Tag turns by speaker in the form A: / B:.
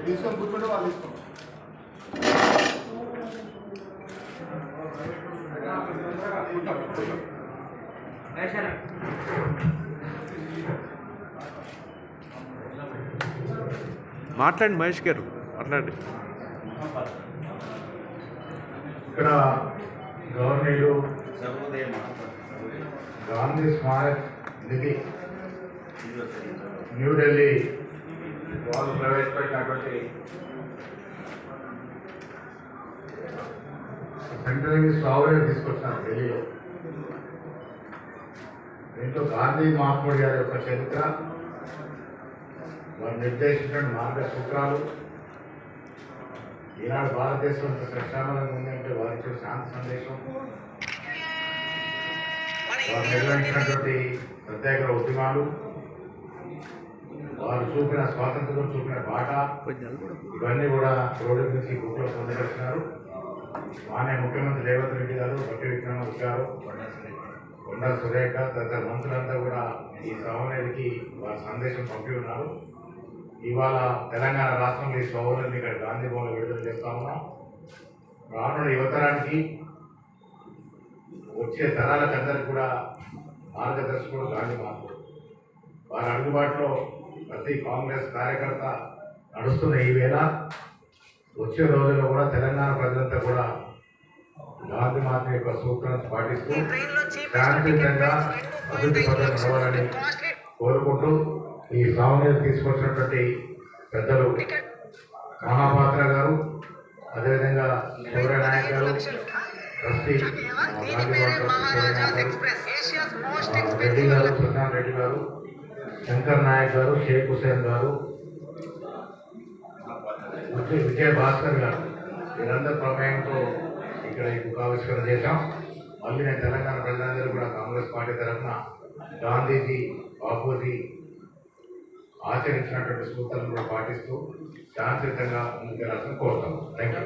A: తీసుకొని కూర్చుంటే వాళ్ళు తీసుకోండి.
B: మాట్లాడండి మహేష్ గారు, మాట్లాడండి.
C: ఇక్కడ గవర్నీలు గాంధీ స్మారక్ నిధి న్యూఢిల్లీ వాళ్ళు ప్రవేశపెట్టినటువంటి సెంట్రల్ సాఫ్ట్వేర్ తీసుకొచ్చారు ఢిల్లీలో. దీంట్లో గాంధీ మహాత్ముడు గారి యొక్క చరిత్ర, వారు నిర్దేశించిన మార్గసూత్రాలు, ఈనాడు భారతదేశం ప్రక్షాళనగా ఉందంటే వారి ఇచ్చిన శాంతి సందేశం, వారు నిర్వహించినటువంటి ప్రత్యేక ఉద్యమాలు, వారు చూపిన స్వాతంత్రం చూపిన బాట, ఇవన్నీ కూడా రోడ్డు నుంచి బుక్లో పొందవచ్చినారు. మాన్య ముఖ్యమంత్రి రేవంత్ రెడ్డి గారు, బట్టి విక్రమార్క గారు, కొండా సురేఖ తదితర మంత్రులంతా కూడా ఈ సహోదరికి వారి సందేశం పంపి ఉన్నారు. ఇవాళ తెలంగాణ రాష్ట్రంలో ఈ సహోదరుని ఇక్కడ గాంధీ భవన్లో విడుదల చేస్తా ఉన్నాం. రానున్న యువతరానికి, వచ్చే తరాలకందరికీ కూడా మార్గదర్శకుడు గాంధీ మహాత్ముడు. వారి అందుబాటులో ప్రతి కాంగ్రెస్ కార్యకర్త నడుస్తున్న ఈ వేళ వచ్చే రోజుల్లో కూడా తెలంగాణ ప్రజలంతా కూడా గాంధీ మహాత్మ యొక్క సూత్రాన్ని పాటిస్తూ శాంతియుతంగా అభివృద్ధి పథకం నడవాలని కోరుకుంటూ ఈ సామాన్యులు తీసుకొచ్చినటువంటి పెద్దలు మహాపాత్ర గారు, అదేవిధంగా సూర్యనాయక్ గారు, ట్రస్టీ రెడ్డి గారు, సత్యనారాయణ రెడ్డి గారు, శంకర్ నాయక్ గారు, షేక్ హుసేన్ గారు, విజయ భాస్కర్ గారు, వీరందరి ప్రమేయంతో ఇక్కడ ఈ బుకావిష్కరణ చేశాం. మళ్ళీ నేను తెలంగాణ ప్రజలందరూ కూడా కాంగ్రెస్ పార్టీ తరఫున గాంధీజీ, బాపూజీ ఆచరించినటువంటి సూత్రాలను కూడా పాటిస్తూ శాంతియుతంగా ముందుకెళ్లాలని కోరుతాం. Thank you.